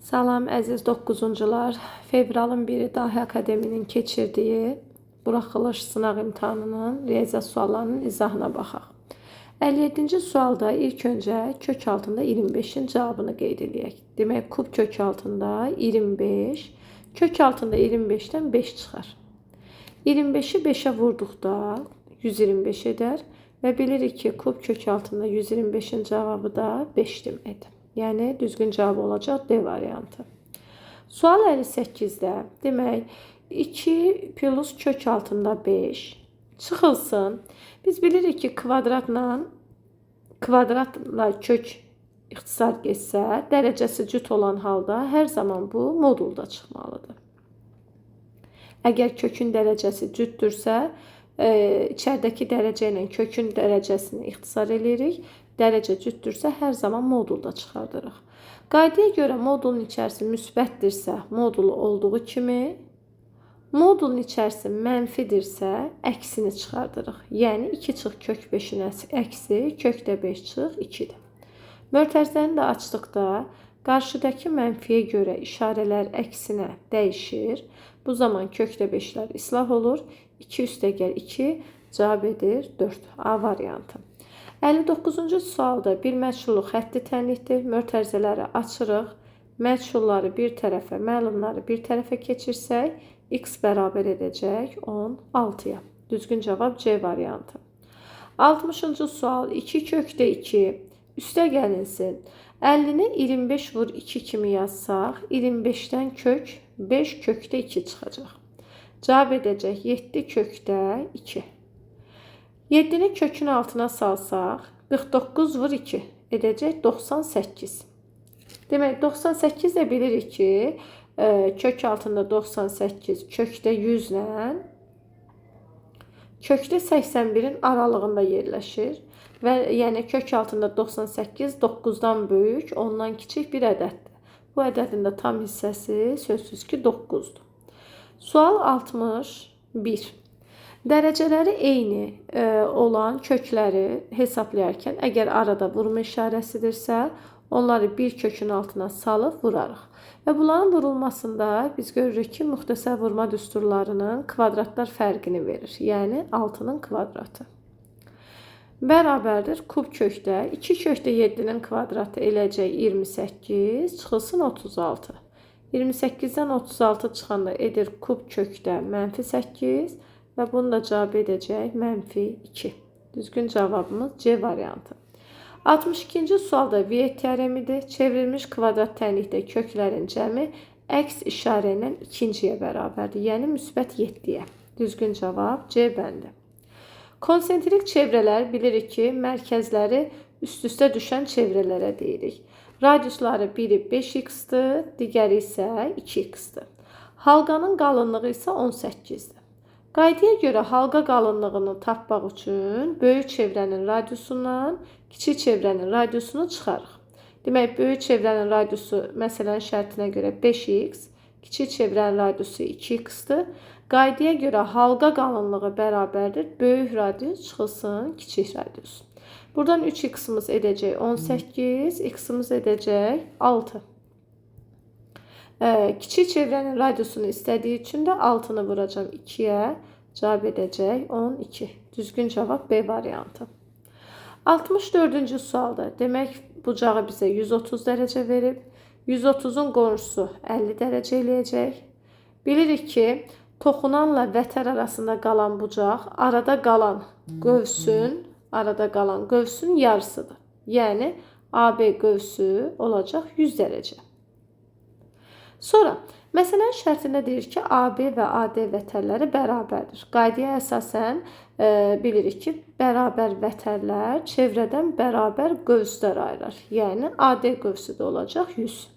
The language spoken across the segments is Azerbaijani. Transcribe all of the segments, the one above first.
Salam əziz 9-cular. Fevralın 1-i Dahi Akademinin keçirdiyi buraxılış sınaq imtahanının riyaziyyat suallarının izahına baxaq. 57-ci sualda ilk öncə kök altında 25-in cavabını qeyd edək. Demək, kub kök altında 25, kök altında 25-dən 5 çıxar. 25-i 5-ə vurduqda 125 edər və bilirik ki, kub kök altında 125-in cavabı da 5 deməkdir. Yəni, düzgün cavab olacaq D variantı. Sual 58-də, demək, 2 plus kök altında 5 çıxılsın. Biz bilirik ki, kvadratla kök ixtisar getsə, dərəcəsi cüt olan halda hər zaman bu modulda çıxmalıdır. Əgər kökün dərəcəsi cütdürsə, içəridəki dərəcə ilə kökün dərəcəsini ixtisar edirik. Dərəcə cütdürsə, hər zaman modulda çıxardırıq. Qaydaya görə modulun içərisi müsbətdirsə, modulu olduğu kimi, modulun içərisi mənfidirsə, əksini çıxardırıq. Yəni, 2 çıx kök 5-in əksi, kökdə 5 çıx 2-dir. Mötərizəni də açdıqda, qarşıdakı mənfiyə görə işarələr əksinə dəyişir. Bu zaman kökdə 5-lər islah olur. 2 üstəgəl 2 cavab edir 4. A variantı. 59-cu sualda bir məchulluq xətti tənlikdir. Mötərizələri açırıq. Məchulları bir tərəfə, məlumları bir tərəfə keçirsək, x bərabər edəcək 16-ya. Düzgün cavab C variantı. 60-cı sual 2 kökdə 2 üstə gəlinsin. 50-ni 25 vur 2 kimi yazsaq, 25-dən kök 5 kökdə 2 çıxacaq. Cavab edəcək 7 kökdə 2. 7-ni kökün altına salsaq, 49 vur 2 edəcək 98. Demək, 98 də bilirik ki, kök altında 98 kökdə 100 ilə kökdə 81-in aralığında yerləşir. Və yəni kök altında 98 9-dan böyük, ondan kiçik bir ədəddir. Bu ədədin də tam hissəsi sözsüz ki 9-dur. Sual 61. Dərəcələri eyni olan kökləri hesablayarkən, əgər arada vurma işarəsidirsə, onları bir kökün altına salıb vurarıq. Və bunların vurulmasında biz görürük ki, müxtəsər vurma düsturlarının kvadratlar fərqini verir. Yəni 6-nın kvadratı. Bərabərdir kub kökdə 2 kökdə 7-nin kvadratı eləcək 28, çıxılsın 36. 28-dən 36 çıxanda edir kub kökdə mənfi 8 və bunu da cavab edəcək mənfi 2. Düzgün cavabımız C variantı. 62-ci sualda Viet teoremidir. Çevrilmiş kvadrat tənlikdə köklərin cəmi əks işarə ilə ikinciyə bərabərdir. Yəni müsbət 7-yə. Düzgün cavab C bəndi. Konsentrik çevrələr bilirik ki, mərkəzləri üst-üstə düşən çevrələrə deyirik. Radiusları biri 5x-dır, digəri isə 2x-dır. Halqanın qalınlığı isə 18-dir. Qaydaya görə halqa qalınlığını tapmaq üçün böyük çevrənin radiusundan kiçik çevrənin radiusunu çıxarıq. Demək, böyük çevrənin radiusu məsələn şərtinə görə 5x, kiçik çevrənin radiusu 2x-dir. Qaydaya görə halqa qalınlığı bərabərdir. Böyük radius çıxılsın kiçik radius. Buradan 3x-imiz edəcək 18, x-imiz edəcək 6. Kiçik çevrənin radiusunu istədiyi üçün də 6-nı vuracam 2-yə. Cavab edəcək 12. Düzgün cavab B variantı. 64-cü sualda, demək, bucağı bizə 130 dərəcə verib. 130-un qonşusu 50 dərəcə eləyəcək. Bilirik ki, toxunanla vətər arasında qalan bucaq arada qalan qövsün yarısıdır. Yəni, AB qövsü olacaq 100 dərəcə. Sonra, məsələn şərtində deyir ki, AB və AD vətərləri bərabərdir. Qaydaya əsasən bilirik ki, bərabər vətərlər çevrədən bərabər qövslər ayırır. Yəni, AD qövsü də olacaq 100.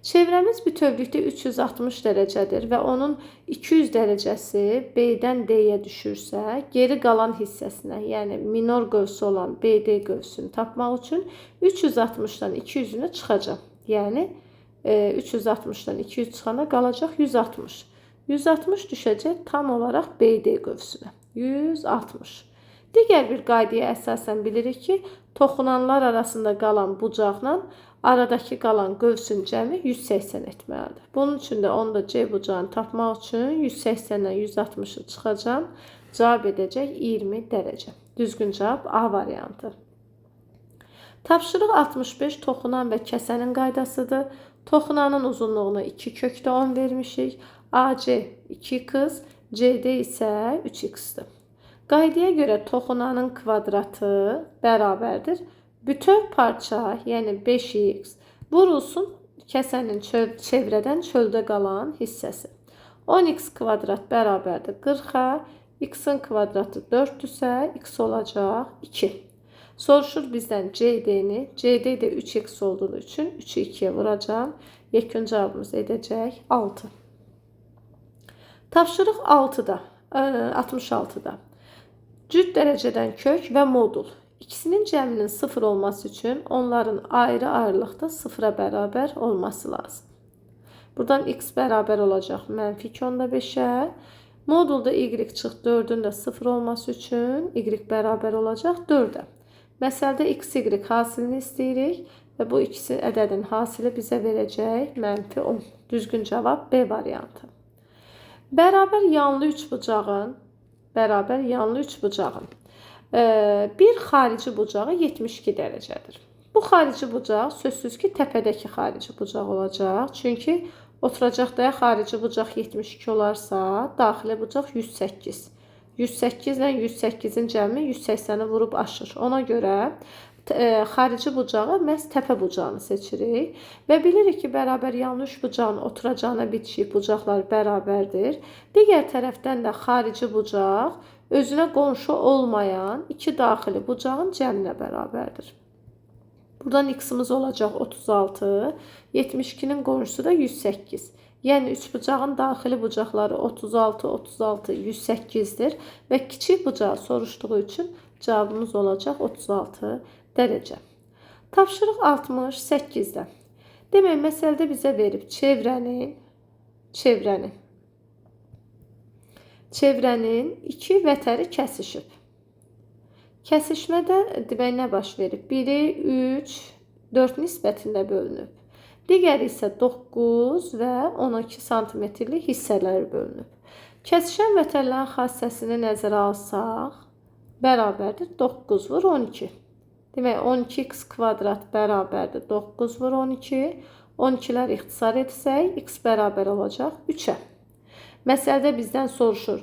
Çevrəmiz bütövlükdə 360 dərəcədir və onun 200 dərəcəsi B-dən D-yə düşürsə, geri qalan hissəsinə, yəni minor qövsü olan BD qövsünü tapmaq üçün 360-dan 200-ünü çıxacaq. Yəni, 360-dan 200 çıxanda qalacaq 160. 160 düşəcək tam olaraq BD qövsünə. 160. Digər bir qaydaya əsasən bilirik ki, toxunanlar arasında qalan bucaqla aradakı qalan qövsün cəmi 180 etməlidir. Bunun üçün də onda C bucağını tapmaq üçün 180-dən 160-ı çıxacam. Cavab edəcək 20 dərəcə. Düzgün cavab A variantı. Tapşırıq 65 toxunan və kəsənin qaydasıdır. Toxunanın uzunluğuna 2 kökdə 10 vermişik. AC 2x, CD isə 3x-dir. Qaydaya görə toxunanın kvadratı bərabərdir. Bütöv parça, yəni 5x vurulsun kəsənin çevrədən çöldə qalan hissəsi. 10x kvadrat bərabərdir 40-a, x-in kvadratı 4-dürsə, x olacaq 2. Soruşur bizdən CD-ni. CD də 3x olduğu üçün 3'ü 2'ye vuracağım. Yekun cavabımız edəcək 6. Tapşırıq 66'da. Cüt dərəcədən kök və modul. İkisinin cəminin 0 olması üçün onların ayrı-ayrılıqda 0'a bərabər olması lazım. Buradan x bərabər olacaq -5'ə. Modulda y çıx 4'ün də 0 olması üçün y bərabər olacaq 4'ə. Məsələdə x, y hasilini istəyirik və bu ikisi ədədin hasili bizə verəcək -10. Düzgün cavab B variantı. Bərabər yanlı üç bucağın bir xarici bucağı 72 dərəcədir. Bu xarici bucaq sözsüz ki təpədəki xarici bucaq olacaq. Çünki oturacaqda xarici bucaq 72 olarsa, daxili bucaq 108. 108 ilə 108'in cəmi 180'i vurub aşır. Ona görə xarici bucağı məhz təpə bucağını seçirik və bilirik ki, bərabər yanlı üç bucağın oturacağına bitişik bucaqlar bərabərdir. Digər tərəfdən də xarici bucaq özünə qonşu olmayan iki daxili bucağın cəminə bərabərdir. Buradan x-imiz olacaq 36, 72'nin qonşusu da 108. Yəni üç bucağın daxili bucaqları 36, 36, 108'dir və kiçik bucağı soruşduğu üçün cavabımız olacaq 36 dərəcə. Tapşırıq 68'də. Demək, məsələdə bizə verib çevrənin iki vətəri kəsişib. Kəsişmədə demək nə baş verib? Biri 3, 4 nisbətində bölünüb. Digəri isə 9 və 12 santimetrlik hissələr bölünüb. Kəsişən vətərlərin xassəsini nəzərə alsaq, bərabərdir 9 vur 12. Demək, 12x kvadrat bərabərdir 9 vur 12. 12'lər ixtisar etsək, x bərabər olacaq 3'ə. Məsələdə bizdən soruşur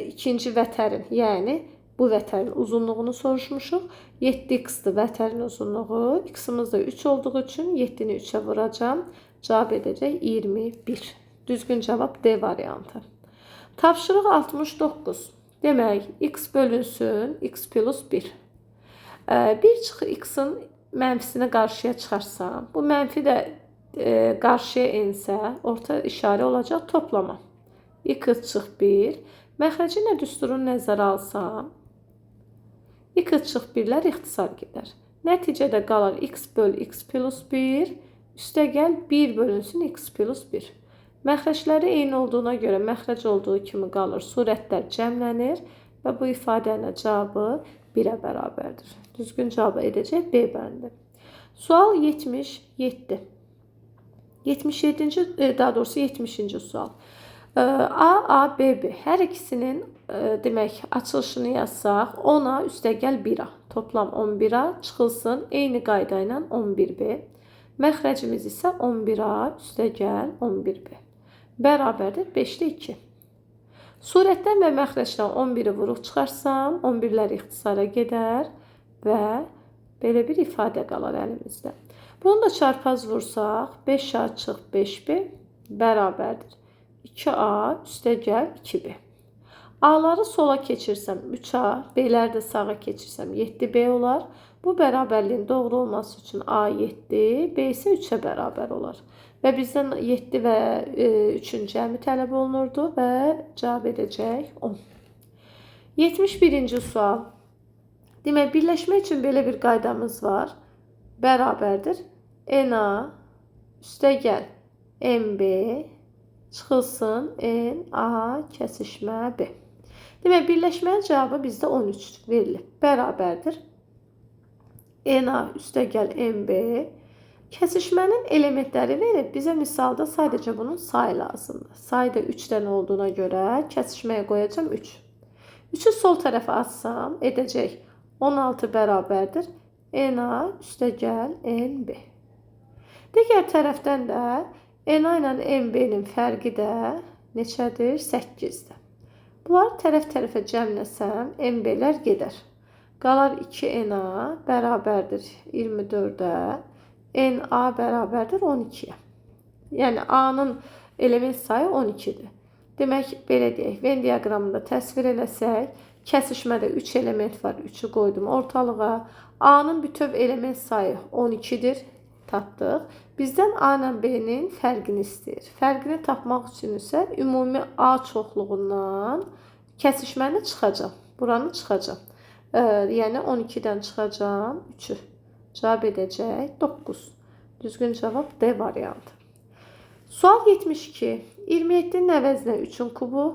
ikinci vətərin, yəni bu vətərin uzunluğunu soruşmuşuq. 7x-dir vətərin uzunluğu. X-imiz də 3 olduğu üçün 7'ni 3'ə vuracağım. Cavab edəcək 21. Düzgün cavab D variantı. Tapşırıq 69. Demək, x bölünsün x plus 1. 1 çıx x-in mənfisini qarşıya çıxarsam, bu mənfi də qarşıya ensə, orta işarə olacaq toplama. X çıx 1. Məxrəcin nə düsturunu nəzərə alsam, x çıx 1'lər ixtisar gedər. Nəticədə qalar x böl x plus 1, üstəgəl 1 bölünsün x plus 1. Məxrəcləri eyni olduğuna görə məxrəc olduğu kimi qalır. Surətlər cəmlənir və bu ifadənin cavabı 1'ə bərabərdir. Düzgün cavabı edəcək B bəndi. Sual 77. 70. sual. A, B, B. Hər ikisinin demək açılışını yazsaq, 10'a üstəgəl 1'a. Toplam 11'a çıxılsın eyni qayda ilə 11B. Məxrəcimiz isə 11'a üstəgəl 11B. Bərabərdir 5'də 2. Surətdən və məxrəcdən 11'i vuruq çıxarsam, 11'lər ixtisara gedər və belə bir ifadə qalar əlimizdə. Bunu da çarpaz vursaq, 5A çıx 5B bərabərdir 2A üstəgəl 2B. A'ları sola keçirsəm 3A, B'ləri də sağa keçirsəm 7B olar. Bu bərabərliyin doğru olması üçün A 7, B isə 3'ə bərabər olar. Və bizdən 7 və 3'ün cəmi tələb olunurdu və cavab edəcək 10. 71. sual. Demək, birləşmək üçün belə bir qaydamız var. Bərabərdir NA üstəgəl MB çıxılsın NA kəsişmə B. Demək, birləşmənin cavabı bizdə 13 verilib. Bərabərdir NA üstəgəl MB Kesişmenin elementleri verip bize misalda sadece bunun sayı lazımdır. Sayı da 3'ten olduğuna göre kesişmeye koyacağım 3. 3'ü sol tarafa atsam edecek 16 bərabərdir. NA üstəgəl NB. Digər tərəfdən də NA ilə NB-nin fərqi də neçədir? 8-dir. Bunları tərəf-tərəfə cəmləsəm NB-lər gedər. Qalar 2NA bərabərdir 24-ə. NA bərabərdir 12-yə. Yəni A-nın element sayı 12-dir. Demək, belə deyək, Venn diaqramında təsvir eləsək, kəsişmədə 3 element var, 3'ü qoydum ortalığa. A-nın bütöv element sayı 12-dir, tapdıq. Bizdən A ilə B-nin fərqini istəyir. Fərqini tapmaq üçün isə ümumi A çoxluğundan kəsişməni çıxacaq. Buranı çıxacaq. Yəni 12-dən çıxacağım 3'ü. Cavab edəcək 9. Düzgün cavab D variantı. Sual 72. 27'nin əvəzinə 3'ün kubu,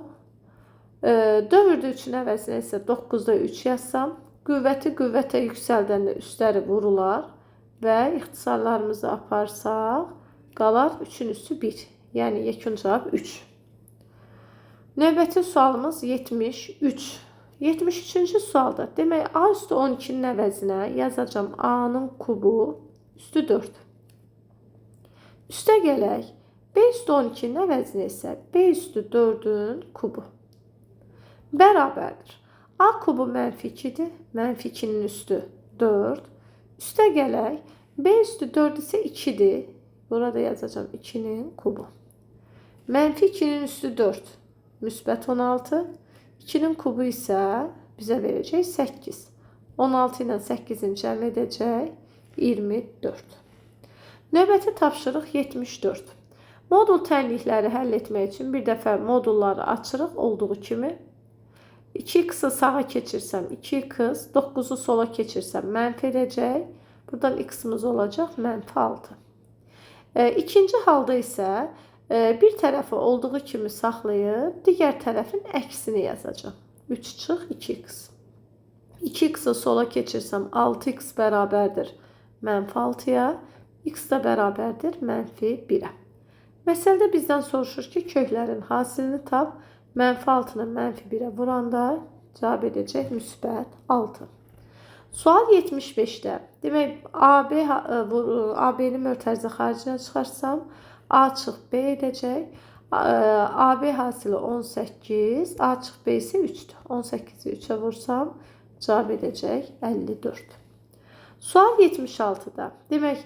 dövrdü 3'ün əvəzinə isə 9'da 3 yazsam, qüvvəti qüvvətə yüksəldəndə üstləri vurular və ixtisarlarımızı aparsaq, qalar 3'ün üstü 1. Yəni yekun cavab 3. Növbəti sualımız 73. 73-cü sualda demək A üstü 12'nin əvəzinə yazacağım A'nın kubu üstü 4. Üstə gələk. B üstü 12'nin əvəzinə isə B üstü 4'ün kubu. Bərabərdir. A kubu mənfi 2'dir. Mənfi 2'nin üstü 4. Üstə gələk. B üstü 4 isə 2'dir. Burada yazacağım 2'nin kubu. Mənfi 2'nin üstü 4. Müsbət 16. 2'nin kubu isə bizə verəcək 8. 16 ilə 8'in cəm edəcək 24. Növbəti tapşırıq 74. Modul tənlikləri həll etmək üçün bir dəfə modulları açırıq olduğu kimi. 2x'ı sağa keçirsəm 2x, 9'u sola keçirsəm mənfi edəcək. Buradan x'imiz olacaq mənfi 6. İkinci halda isə bir tərəfi olduğu kimi saxlayıb digər tərəfin əksini yazacağım. 3 çıx 2x. 2x'ı sola keçirsəm 6x bərabərdir mənfi 6'ya. X da bərabərdir mənfi 1'ə. Məsələdə bizdən soruşur ki, köklərin hasilini tap. Mənfi 6'nı mənfi 1'ə vuranda cavab edəcək müsbət 6. Sual 75'də. Demək, AB-ni mötərizə xaricinə çıxarsam, A çıx B edəcək. AB hasili 18, A çıx B isə 3'dür. 18'i 3'ə vursam, cavab edəcək 54. Sual 76'da. Demək,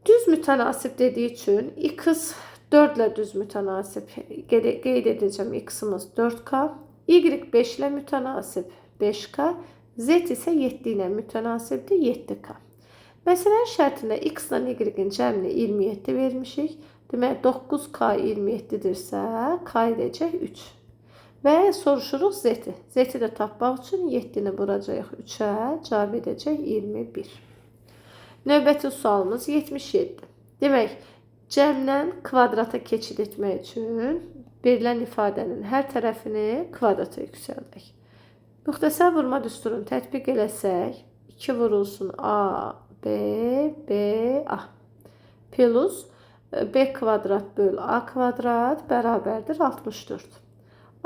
düz mütənasib dediği üçün x 4 ilə düz mütənasib qeyd edəcəm x'imiz 4k, y 5 ilə mütənasib 5k, z isə 7 ilə mütənasibdir 7k. Məsələnin şərtində x ilə y-in cəmini 27 vermişik. Demək 9k 27-dirsə k edəcək 3. Və soruşuruq z-i. Z-i də tapmaq üçün 7-ni vuracağıq 3'ə, cavab edəcək 21. Növbəti sualımız 77. Demək, cəmdən kvadrata keçid etmək üçün verilən ifadənin hər tərəfini kvadrata yüksəldək. Müxtəsər vurma düsturunu tətbiq eləsək, 2 vurulsun A, B, B, A. Plus B kvadrat böl A kvadrat bərabərdir 64.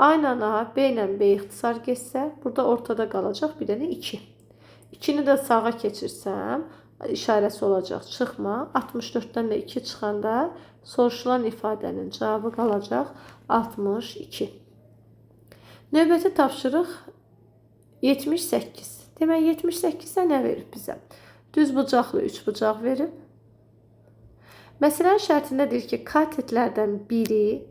A ilə A, B ilə B ixtisar geçsə, burada ortada qalacaq bir dənə 2. 2'ni də sağa keçirsəm, işarəsi olacaq çıxma. 64'dən də 2 çıxanda soruşulan ifadənin cavabı qalacaq 62. Növbəti tapşırıq 78. Demək 78'də nə verib bizə? Düz bucaqlı 3 bucaq verib. Məsələnin şərtində deyir ki, katetlərdən biri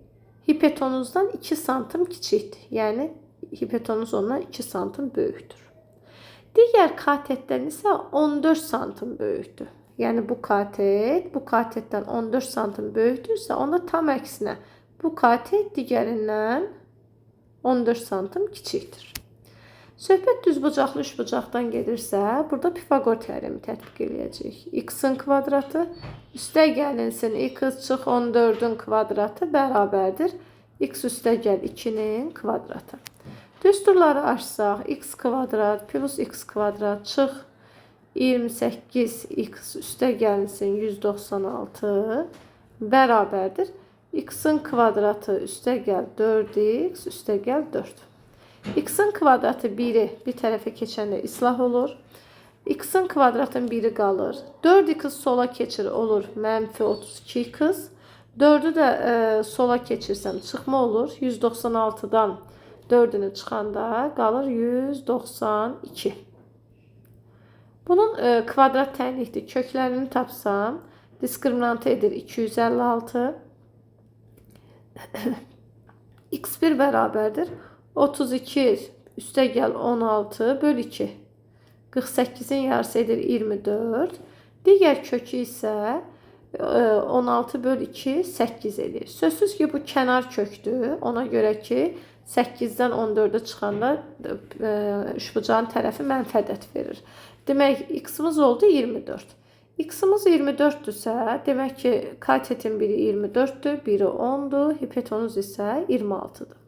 hipotenuzdan 2 santim kiçikdir. Yəni hipotenuz ondan 2 santim böyükdür. Digər katetdən isə 14 santim böyükdür. Yəni bu katetdən 14 santim böyükdürsə, onda tam əksinə bu katet digərindən 14 santim kiçikdir. Söhbət düzbucaqlı üçbucaqdan gedirsə, burada Pifagor teoremi tətbiq edəcəyik. X-in kvadratı üstə gəlinsin x çıx 14'ün kvadratı bərabərdir x üstə gəl 2'nin kvadratı. Düsturları açsaq, x kvadrat plus x kvadrat çıx 28x üstə gəlinsin 196 bərabərdir. X-in kvadratı üstə gəl 4x üstə gəl 4. X-in kvadratı 1'i bir tərəfə keçəndə islah olur. X-in kvadratın 1'i qalır. 4x sola keçir olur -32x. 4'ü də sola keçirsəm çıxma olur. 196'dan 4'ünü çıxanda qalır 192. Bunun kvadrat tənlikdir. Köklərini tapsam diskriminantı edir 256. x1 bərabərdir. 32 üstə gəl 16 böl 2. 48'in yarısı edir 24. Digər kökü isə 16 böl 2 8 edir. Sözsüz ki bu kənar kökdür. Ona görə ki 8'dən 14'e çıxanda üçbucağın tərəfi mənfi ədəd verir. Demək x-imiz oldu 24. X-imiz 24'dürsə, demək ki katetin biri 24'dür, biri 10'dur, hipotenuz isə 26'dır.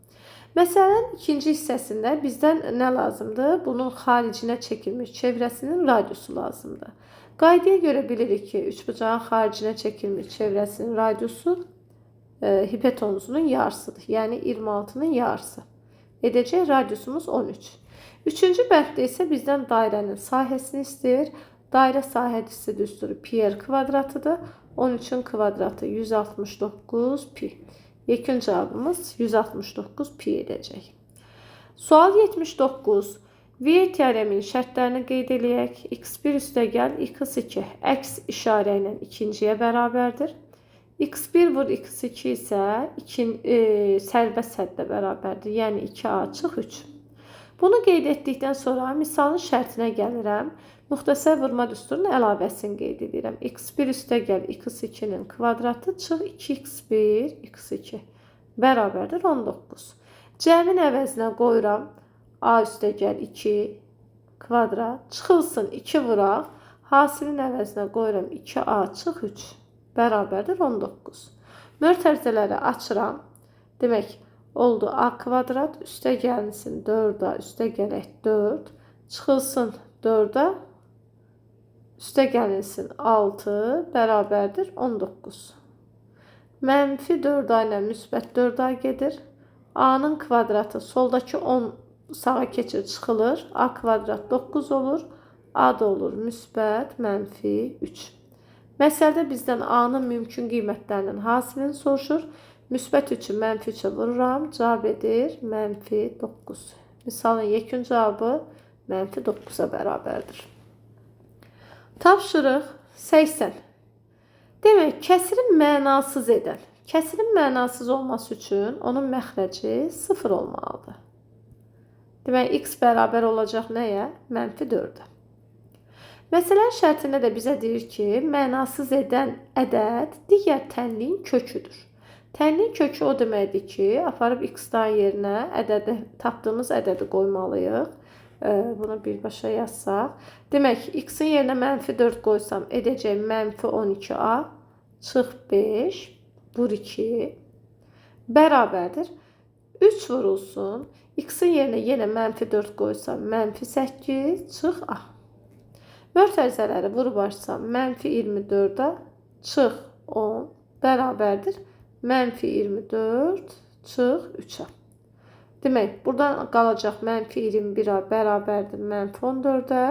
Məsələnin ikinci hissəsində bizdən nə lazımdır? Bunun xaricinə çəkilmiş çevrəsinin radiusu lazımdır. Qaydaya görə bilirik ki, üçbucağın xaricinə çəkilmiş çevrəsinin radiusu hipotenuzunun yarısıdır. Yəni 26'nın yarısı. Edəcək radiusumuz 13. Üçüncü bənddə isə bizdən dairənin sahəsini istəyir. Dairə sahə hissi düsturu pi r kvadratıdır. 13'ün kvadratı 169 pi. Yekun cavabımız 169 pi edəcək. Sual 79. Vier teoreminin şərtlərini qeyd eləyək. x1 üstə gəl x2 əks işarə ilə ikinciyə bərabərdir. x1 vur x2 isə sərbəst həddə bərabərdir. Yəni 2a çıx 3. Bunu qeyd etdikdən sonra misalın şərtinə gəlirəm. Müxtəsər vurma düsturunun əlavəsini qeyd edirəm. x1 üstə gəl x2'nin kvadratı çıx 2x1 x2 bərabərdir 19. Cəmin əvəzinə qoyuram. A üstə gəl 2 kvadrat çıxılsın 2 vuraq. Hasilin əvəzinə qoyuram 2a çıx 3 bərabərdir 19. Mötərizələri açıram. Demək oldu a kvadrat üstə gəlinsin 4a üstə gələk 4 çıxılsın 4a üstə gəlinsin 6 bərabərdir 19. Mənfi 4a ilə müsbət 4a gedir. A'nın kvadratı soldakı 10 sağa keçir çıxılır. A kvadrat 9 olur. A da olur müsbət mənfi 3. Məsələdə bizdən A'nın mümkün qiymətlərinin hasilini soruşur. Müsbət 3'ü mənfi 3'e vururam. Cavab edir mənfi 9. Misalın yekun cavabı mənfi 9'a bərabərdir. Tapşırıq 80. Demək, kəsirin mənasız edən. Kəsirin mənasız olması üçün onun məxrəci 0 olmalıdır. Demək, x bərabər olacaq nəyə? Mənfi 4'ə. Məsələnin şərtində də bizə deyir ki, mənasız edən ədəd digər tənliyin köküdür. Tənliyin kökü o deməkdir ki, aparıb x-dan yerinə tapdığımız ədədi qoymalıyıq. Bunu birbaşa yazsaq. Demək, x-in yerinə mənfi 4 qoysam edəcək mənfi 12a çıx 5 vur 2 bərabərdir. 3 vurulsun. X-in yerinə yenə mənfi 4 qoysam mənfi 8 çıx a. Mötərizələri vurub açsam mənfi 24'a çıx 10 bərabərdir. Mənfi 24 çıx 3'ə. Demək, buradan qalacaq mənfi 21'a bərabərdir mənfi 14'ə.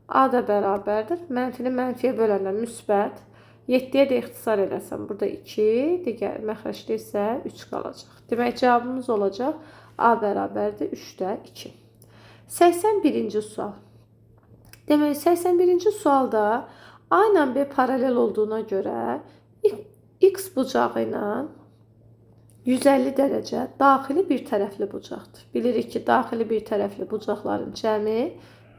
A da bərabərdir. Mənfini mənfiyə böləndə müsbət. 7'yə də ixtisar eləsəm. Burada 2, digər məxrəcdə isə 3 qalacaq. Demək, cavabımız olacaq A bərabərdir 3'də 2. 81-ci sual. Demək, 81-ci sualda A ilə B paralel olduğuna görə x bucağı ilə 150 dərəcə daxili bir tərəfli bucaqdır. Bilirik ki, daxili bir tərəfli bucaqların cəmi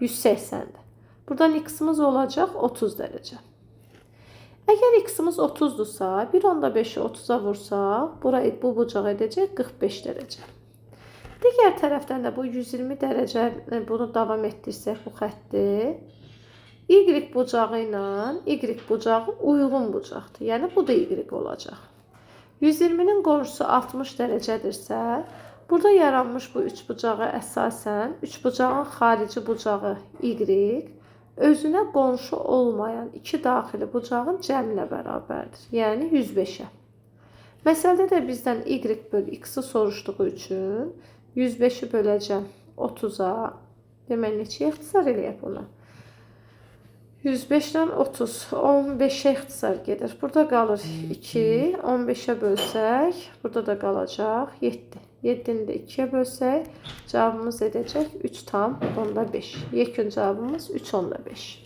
180'dir. Buradan x-imiz olacaq 30 dərəcə. Əgər x-imiz 30'dursa, 1/5'i 30'a vursaq, bu bucaq edəcək 45 dərəcə. Digər tərəfdən də bu 120 dərəcə bunu davam etdirsək bu xətti, y bucağı ilə y bucağı uyğun bucaqdır. Yəni bu da y olacaq. 120'nin qonşusu 60 dərəcədirsə, burada yaranmış bu üçbucağı əsasən üçbucağın xarici bucağı y, özünə qonşu olmayan iki daxili bucağın cəminə bərabərdir. Yəni 105-ə. Məsələdə də bizdən y bölü x-i soruşduğu üçün 105-i böləcəm 30-a. Demək, neçəyə ixtisar eləyək bunu? 105-dən 30, 15-ə ixtisar gedir. Burada qalır 2, 15-ə bölsək, burada da qalacaq 7. 7-ni də 2-yə bölsək, cavabımız edəcək 3,5. Yekun cavabımız 3,5.